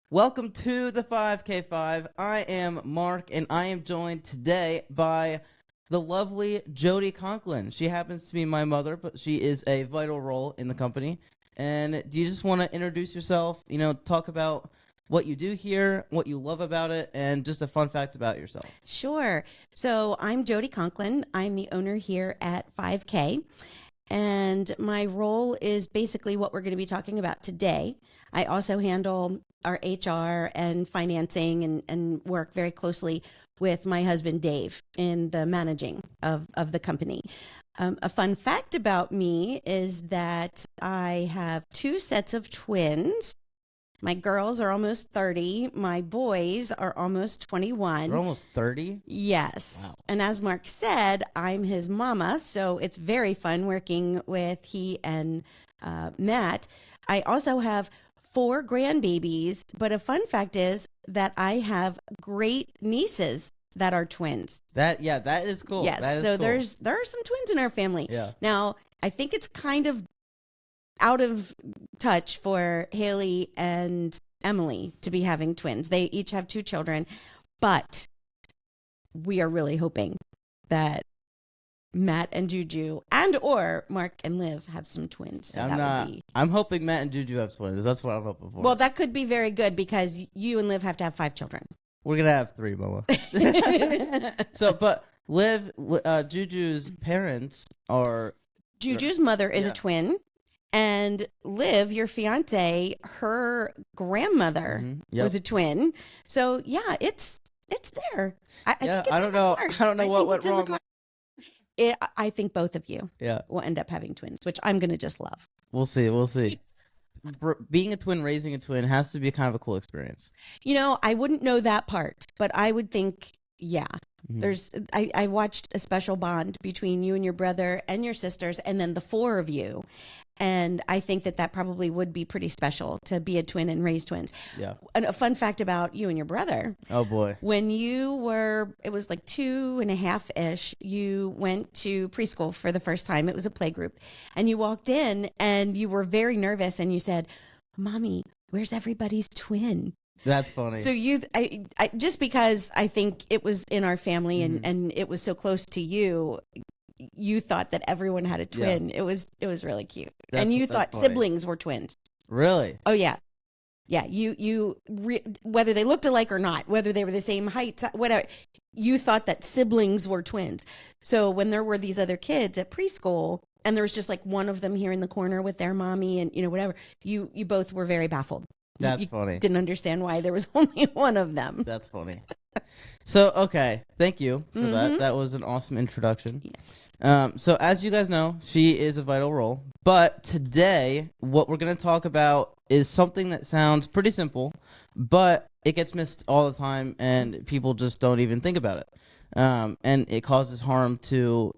Welcome to the 5K5. I am Mark, and I am joined today by the lovely Jody Conklin. She happens to be my mother, but she is a vital role in the company. And do you just want to introduce yourself? Talk about what you do here, what you love about it, and just a fun fact about yourself. Sure. So I'm Jody Conklin. I'm the owner here at 5K. And my role is basically what we're going to be talking about today. I also handle our HR and financing and work very closely with my husband, Dave, in the managing of the company. A fun fact about me is that I have two sets of twins. My girls are almost 30. My boys are almost 21. You're almost 30? Yes. Wow. And as Mark said, I'm his mama, so it's very fun working with he and Matt. I also have 4 grandbabies, but a fun fact is that I have great nieces that are twins. That is cool. Yes. That is So cool. there are some twins in our family. Yeah. Now, I think it's kind of out of touch for Haley and Emily to be having twins. They each have 2 children, but we are really hoping that Matt and Juju and or Mark and Liv have some twins. So I'm hoping Matt and Juju have twins. That's what I'm hoping for. Well, that could be very good because you and Liv have to have 5 children. We're gonna have 3, Mama. So, but Juju's parents are Juju's mother is Yeah. a twin, and Liv, your fiance, her grandmother Yep. was a twin. So yeah, it's there. I think it's I in don't the know. cards. I don't know I what think went it's in the wrong. cards. I think both of you Yeah, will end up having twins, which I'm gonna just love. we'll see. We'll see. Being a twin, raising a twin has to be kind of a cool experience. You know, I wouldn't know that part, but I would think, yeah. Mhm. I watched a special bond between you and your brother and your sisters, and then the 4 of you. And I think that probably would be pretty special to be a twin and raise twins. Yeah. And a fun fact about you and your brother, Oh boy. when you were, it was like 2.5-ish, you went to preschool for the first time. It was a play group. And you walked in and you were very nervous and you said, "Mommy, where's everybody's twin?" That's funny. So I just because I think it was in our family Mhm. and it was so close to you, you thought that everyone had a twin. It was really cute. And you that's thought funny. siblings were twins. Really? Oh yeah. Yeah, whether they looked alike or not, whether they were the same height, whatever, you thought that siblings were twins. So when there were these other kids at preschool and there was just like one of them here in the corner with their mommy and whatever, you both were very baffled. That's You funny. didn't understand why there was only one of them. That's funny. So, okay. Thank you for that. Mhm. That was an awesome introduction. Yes. So as you guys know, she is a vital role. But today, what we're going to talk about is something that sounds pretty simple, but it gets missed all the time, and people just don't even think about it. And it causes harm to,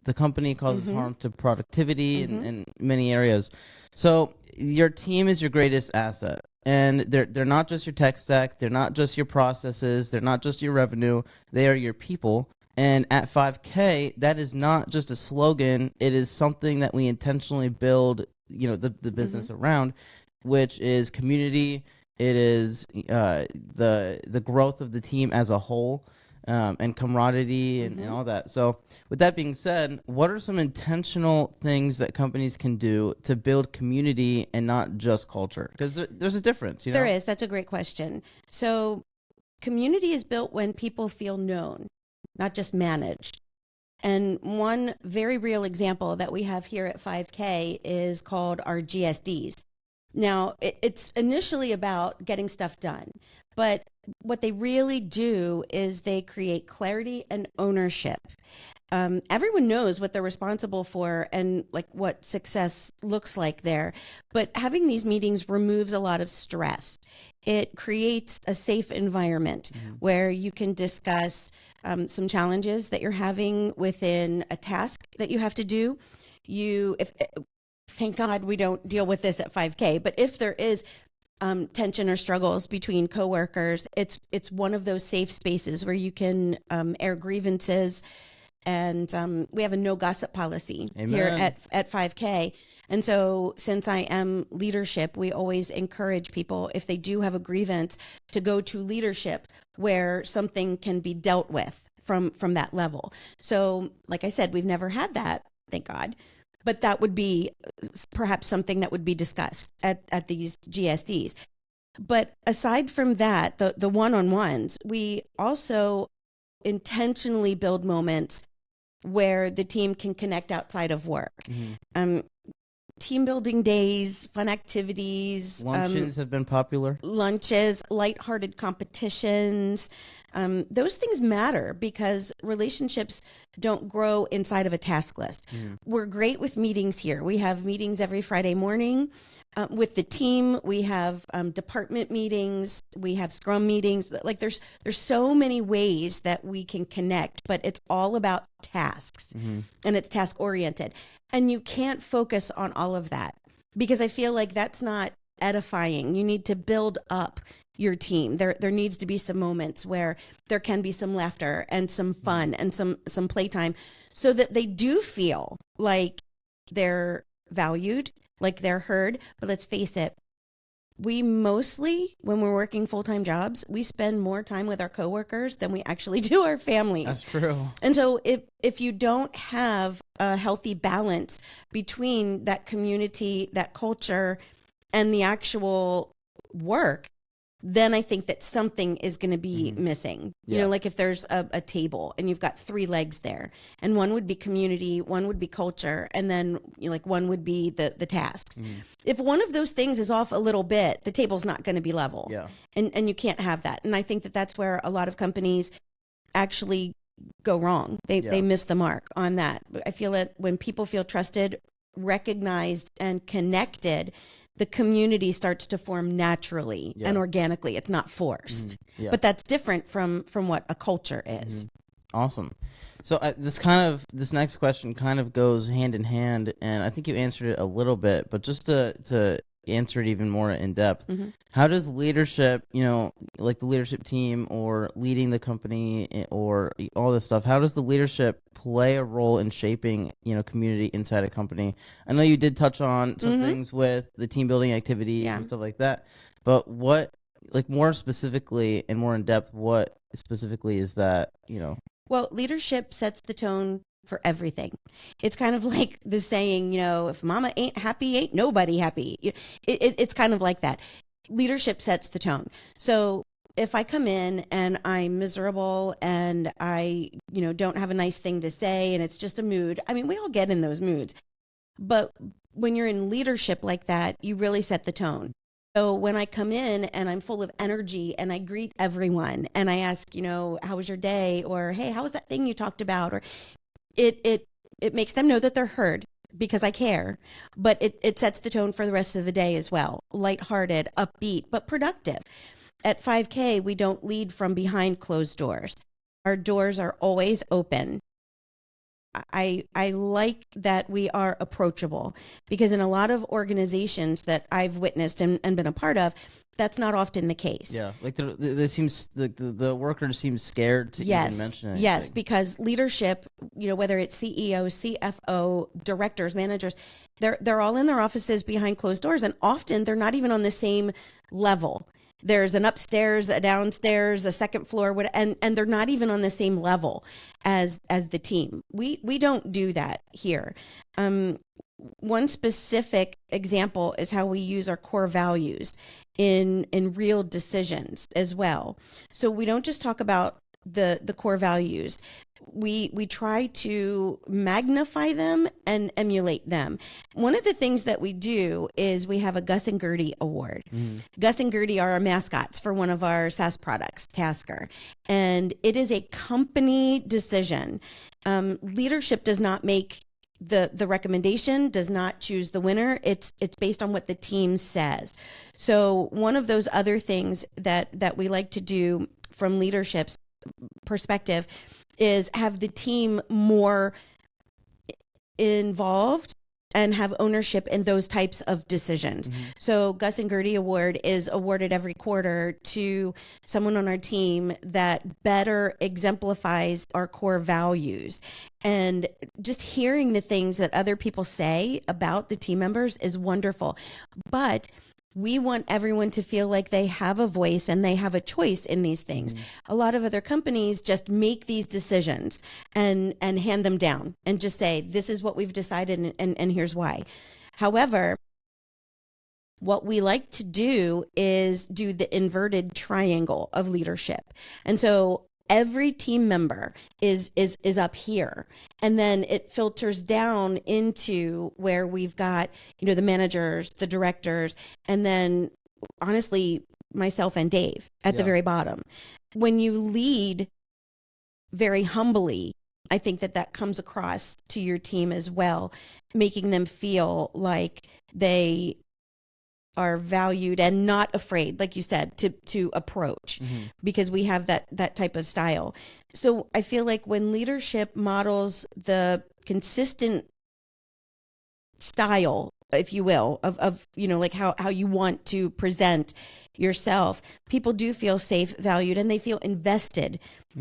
the company causes Mhm. harm to productivity Mhm. in many areas. So your team is your greatest asset. And they're not just your tech stack, they're not just your processes, they're not just your revenue, they are your people. And at 5K, that is not just a slogan, it is something that we intentionally build, the business around, which is community, it is the growth of the team as a whole, and camaraderie and all that. So with that being said, what are some intentional things that companies can do to build community and not just culture? Because there's a difference, There is. That's a great question. So community is built when people feel known, not just managed. And one very real example that we have here at 5K is called our GSDs. Now, it's initially about getting stuff done, but what they really do is they create clarity and ownership. Everyone knows what they're responsible for and like what success looks like there, but having these meetings removes a lot of stress. It creates a safe environment where you can discuss some challenges that you're having within a task that you have to do. If thank God we don't deal with this at 5K, but if there is tension or struggles between coworkers, it's one of those safe spaces where you can air grievances and we have a no gossip policy Amen. here at 5K. And so since I am leadership, we always encourage people, if they do have a grievance, to go to leadership where something can be dealt with from that level. So like I said, we've never had that, thank God. But that would be perhaps something that would be discussed at these GSDs. But aside from that, the one-on-ones, we also intentionally build moments where the team can connect outside of work. Team building days, fun activities. Luncheons have been popular. Lunches, lighthearted competitions. Those things matter because relationships don't grow inside of a task list. We're great with meetings here. We have meetings every Friday morning with the team. We have department meetings. We have scrum meetings. Like there's so many ways that we can connect, but it's all about tasks and it's task oriented. And you can't focus on all of that because I feel like that's not edifying. You need to build up your team. There needs to be some moments where there can be some laughter and some fun and some playtime so that they do feel like they're valued, like they're heard. But let's face it, we mostly, when we're working full-time jobs, we spend more time with our coworkers than we actually do our families. That's true. And so if you don't have a healthy balance between that community, that culture, and the actual work, then I think that something is going to be missing. You know, like if there's a table and you've got 3 legs there, and one would be community, one would be culture, and then like one would be the tasks. If one of those things is off a little bit, the table's not going to be level. Yeah. And you can't have that. And I think that that's where a lot of companies actually go wrong. They miss the mark on that. I feel that when people feel trusted, recognized, and connected, the community starts to form naturally and organically. It's not forced. But that's different from what a culture is. Awesome. So this next question kind of goes hand in hand, and I think you answered it a little bit, but just to answer it even more in depth, how does leadership, like the leadership team or leading the company or all this stuff, how does the leadership play a role in shaping, community inside a company? I know you did touch on some things with the team building activities and stuff like that, but what, like more specifically and more in depth, what specifically is that, Well, leadership sets the tone for everything. It's kind of like the saying, if mama ain't happy, ain't nobody happy. It's kind of like that. Leadership sets the tone. So if I come in and I'm miserable and I, don't have a nice thing to say and it's just a mood, I mean, we all get in those moods. But when you're in leadership like that, you really set the tone. So when I come in and I'm full of energy and I greet everyone and I ask, how was your day? Or, hey, how was that thing you talked about? Or it makes them know that they're heard because I care, but it sets the tone for the rest of the day as well. Lighthearted, upbeat, but productive. At 5K, we don't lead from behind closed doors. Our doors are always open. I like that we are approachable because in a lot of organizations that I've witnessed and been a part of, that's not often the case. Yeah, like the worker seems scared to even mention anything. Yes, because leadership, whether it's CEO, CFO, directors, managers, they're all in their offices behind closed doors, and often they're not even on the same level. There's an upstairs, a downstairs, a second floor, and they're not even on the same level as the team. We don't do that here. One specific example is how we use our core values in real decisions as well. So we don't just talk about the core values. We try to magnify them and emulate them. One of the things that we do is we have a Gus and Gertie award. Gus and Gertie are our mascots for one of our SaaS products, Tasker. And it is a company decision. Leadership does not make the recommendation, does not choose the winner. It's based on what the team says. So one of those other things that we like to do from leadership's perspective is have the team more involved and have ownership in those types of decisions. So Gus and Gertie Award is awarded every quarter to someone on our team that better exemplifies our core values. And just hearing the things that other people say about the team members is wonderful. But we want everyone to feel like they have a voice and they have a choice in these things. A lot of other companies just make these decisions and hand them down and just say, this is what we've decided and here's why. However, what we like to do is do the inverted triangle of leadership. And so every team member is up here, and then it filters down into where we've got, the managers, the directors, and then honestly myself and Dave at the very bottom. When you lead very humbly, I think that comes across to your team as well, making them feel like they are valued and not afraid, like you said, to approach, because we have that type of style. So I feel like when leadership models the consistent style, if you will, of like how you want to present yourself, people do feel safe, valued, and they feel invested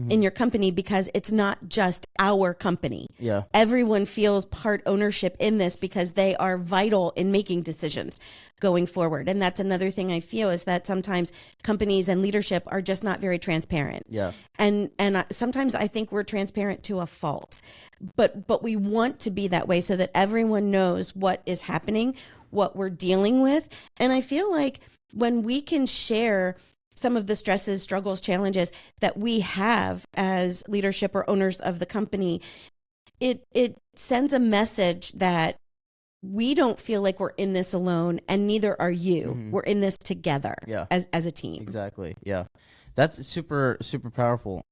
in your company, because it's not just our company. Yeah. Everyone feels part ownership in this because they are vital in making decisions going forward. And that's another thing I feel, is that sometimes companies and leadership are just not very transparent. Yeah. And sometimes I think we're transparent to a fault, but we want to be that way so that everyone knows what is happening, what we're dealing with. And I feel like when we can share some of the stresses, struggles, challenges that we have as leadership or owners of the company, it sends a message that we don't feel like we're in this alone, and neither are you. We're in this together as a team. Exactly. Yeah. That's super, super powerful.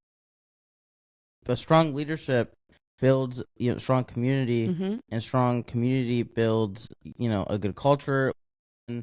But strong leadership builds, strong community, and strong community builds, a good culture, and,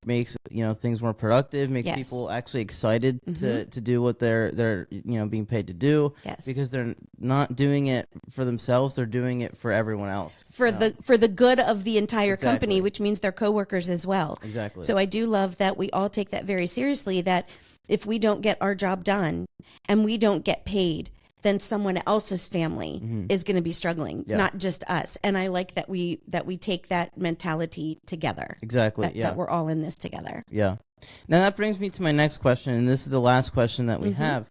makes, things more productive, makes people actually excited to do what they're being paid to do, because they're not doing it for themselves, they're doing it for everyone else. For the good of the entire company, which means their coworkers as well. Exactly. So I do love that we all take that very seriously, that if we don't get our job done and we don't get paid, then someone else's family is going to be struggling, not just us. And I like that we take that mentality together. Exactly. That we're all in this together. Yeah. Now that brings me to my next question, and this is the last question that we have.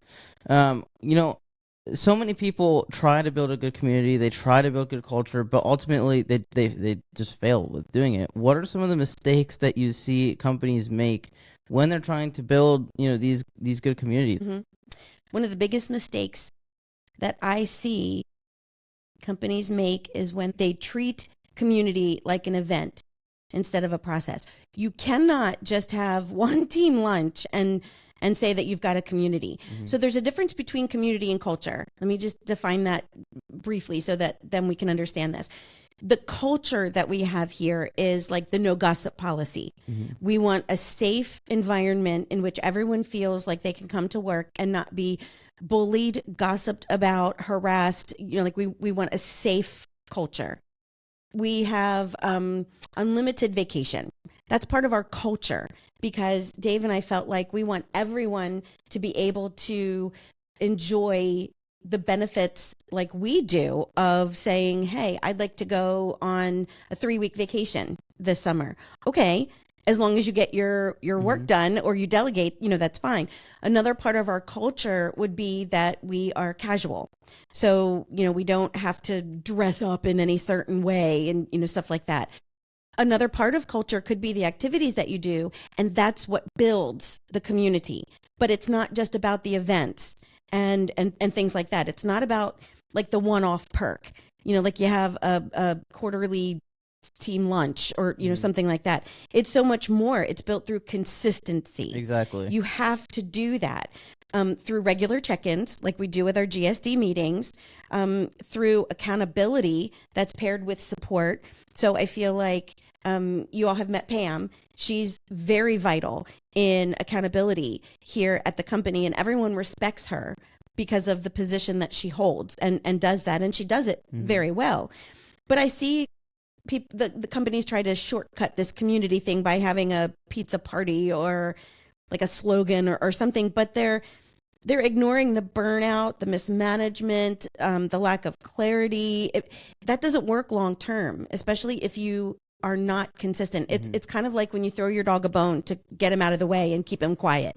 So many people try to build a good community, they try to build good culture, but ultimately they just fail with doing it. What are some of the mistakes that you see companies make when they're trying to build, these good communities? One of the biggest mistakes that I see companies make is when they treat community like an event instead of a process. You cannot just have one team lunch and say that you've got a community. So there's a difference between community and culture. Let me just define that briefly so that then we can understand this. The culture that we have here is like the no gossip policy. We want a safe environment in which everyone feels like they can come to work and not be bullied, gossiped about, harassed. We want a safe culture. We have unlimited vacation. That's part of our culture, because Dave and I felt like we want everyone to be able to enjoy the benefits like we do of saying, hey, I'd like to go on a 3-week vacation this summer. Okay. As long as you get your work done or you delegate, that's fine. Another part of our culture would be that we are casual. So, we don't have to dress up in any certain way and, stuff like that. Another part of culture could be the activities that you do, and that's what builds the community. But it's not just about the events and things like that. It's not about like the one-off perk, like you have a quarterly team lunch or something like that. It's so much more. It's built through consistency. Exactly. You have to do that through regular check-ins like we do with our GSD meetings, through accountability that's paired with support. So I feel like you all have met Pam. She's very vital in accountability here at the company, and everyone respects her because of the position that she holds and does that, and she does it very well. But I see the companies try to shortcut this community thing by having a pizza party or like a slogan or something, but they're ignoring the burnout, the mismanagement, the lack of clarity. That doesn't work long term, especially if you are not consistent. It's kind of like when you throw your dog a bone to get him out of the way and keep him quiet.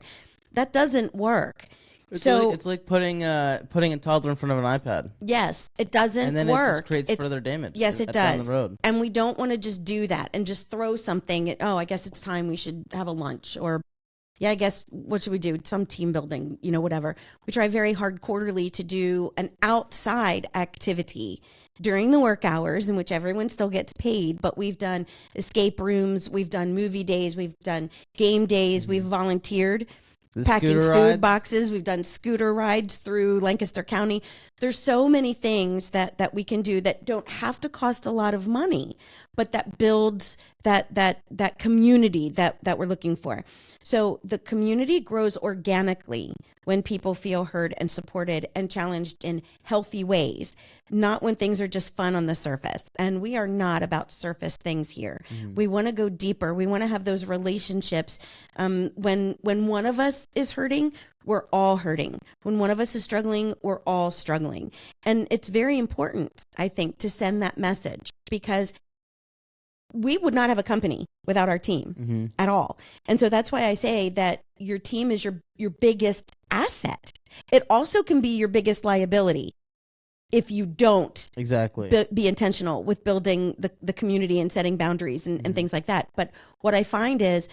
That doesn't work. It's like putting a toddler in front of an iPad. Yes, it doesn't and then work. It just creates further damage. Yes, it down does. the road. And we don't want to just do that and just throw something. I guess it's time we should have a lunch, or I guess what should we do? Some team building, whatever. We try very hard quarterly to do an outside activity during the work hours in which everyone still gets paid, but we've done escape rooms, we've done movie days, we've done game days, we've volunteered packing food boxes, we've done scooter rides through Lancaster County. There's so many things that we can do that don't have to cost a lot of money, but that builds that community that we're looking for. So the community grows organically when people feel heard and supported and challenged in healthy ways, not when things are just fun on the surface. And we are not about surface things here. We want to go deeper. We want to have those relationships. When one of us is hurting, we're all hurting. When one of us is struggling, we're all struggling. And it's very important, I think, to send that message, because we would not have a company without our team at all. And so that's why I say that your team is your biggest asset. It also can be your biggest liability if you don't be intentional with building the community and setting boundaries and things like that. But what I find is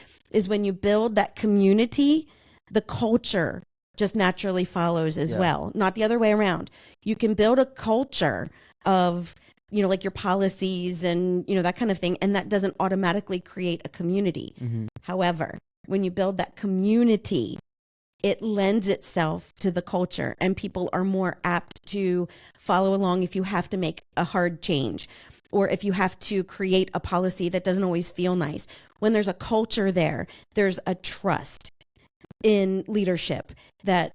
when you build that community, the culture just naturally follows as well, not the other way around. You can build a culture of like your policies and, that kind of thing. And that doesn't automatically create a community. However, when you build that community, it lends itself to the culture, and people are more apt to follow along if you have to make a hard change, or if you have to create a policy that doesn't always feel nice. When there's a culture there, there's a trust in leadership that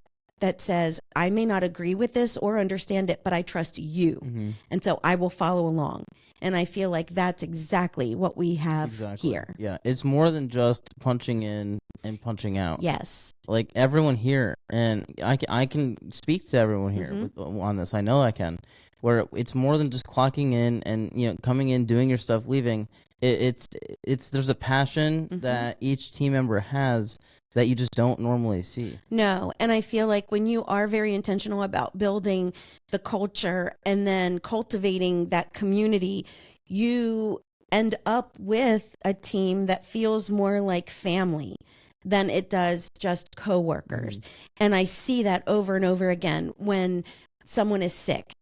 says, I may not agree with this or understand it, but I trust you. And so I will follow along. And I feel like that's exactly what we have here. Yeah, it's more than just punching in and punching out. Yes. Like everyone here, and I can speak to everyone here on this. I know I can. Where it's more than just clocking in and coming in, doing your stuff, leaving. It's there's a passion that each team member has that you just don't normally see. No, and I feel like when you are very intentional about building the culture and then cultivating that community, you end up with a team that feels more like family than it does just coworkers. And I see that over and over again. When someone is sick,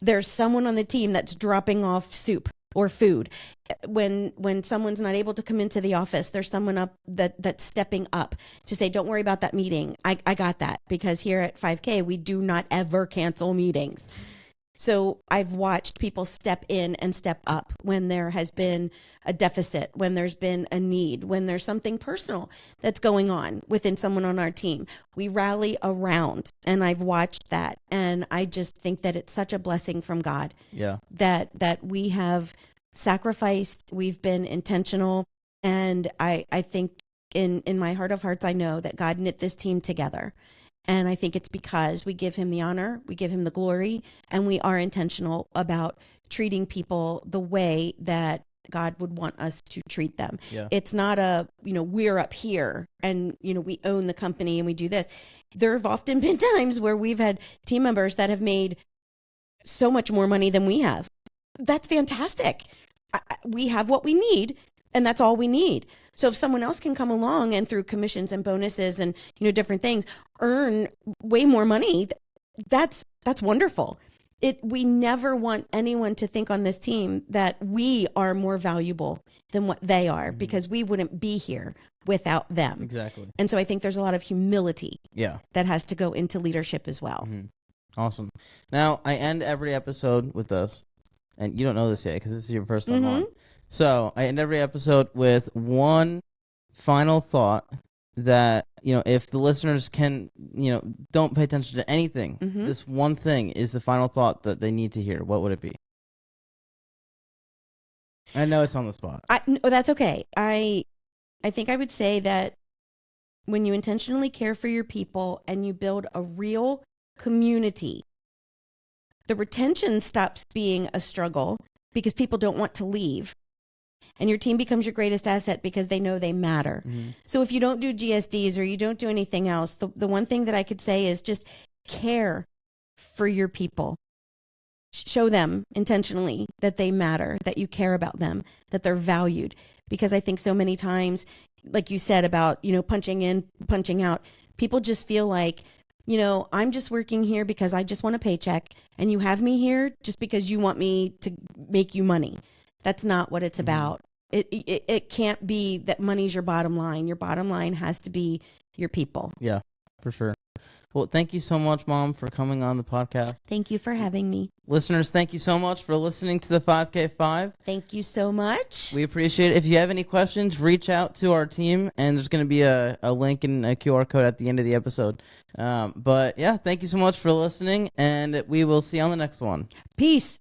there's someone on the team that's dropping off soup or food. When someone's not able to come into the office, there's someone up that's stepping up to say, don't worry about that meeting. I got that, because here at 5K, we do not ever cancel meetings. So I've watched people step in and step up when there has been a deficit, when there's been a need, when there's something personal that's going on within someone on our team. We rally around, and I've watched that. And I just think that it's such a blessing from God that we have sacrificed, we've been intentional. And I think in my heart of hearts, I know that God knit this team together. And I think it's because we give him the honor, we give him the glory, and we are intentional about treating people the way that God would want us to treat them. Yeah. It's not we're up here and, we own the company and we do this. There have often been times where we've had team members that have made so much more money than we have. That's fantastic. We have what we need, and that's all we need. So if someone else can come along and through commissions and bonuses and, different things, earn way more money, that's wonderful. We never want anyone to think on this team that we are more valuable than what they are, because we wouldn't be here without them. Exactly. And so I think there's a lot of humility that has to go into leadership as well. Awesome. Now, I end every episode with this, and you don't know this yet because this is your first time on. So I end every episode with one final thought that, if the listeners can, don't pay attention to anything, this one thing is the final thought that they need to hear. What would it be? I know it's on the spot. No, that's okay. I think I would say that when you intentionally care for your people and you build a real community, the retention stops being a struggle because people don't want to leave. And your team becomes your greatest asset because they know they matter. Mm-hmm. So if you don't do GSDs or you don't do anything else, the one thing that I could say is just care for your people. Show them intentionally that they matter, that you care about them, that they're valued. Because I think so many times, like you said about, punching in, punching out, people just feel like, I'm just working here because I just want a paycheck, and you have me here just because you want me to make you money. That's not what it's about. It can't be that money's your bottom line. Your bottom line has to be your people. Yeah, for sure. Well, thank you so much, Mom, for coming on the podcast. Thank you for having me. Listeners, thank you so much for listening to the 5K5. Thank you so much. We appreciate it. If you have any questions, reach out to our team, and there's going to be a link and a QR code at the end of the episode. But yeah, thank you so much for listening, and we will see you on the next one. Peace.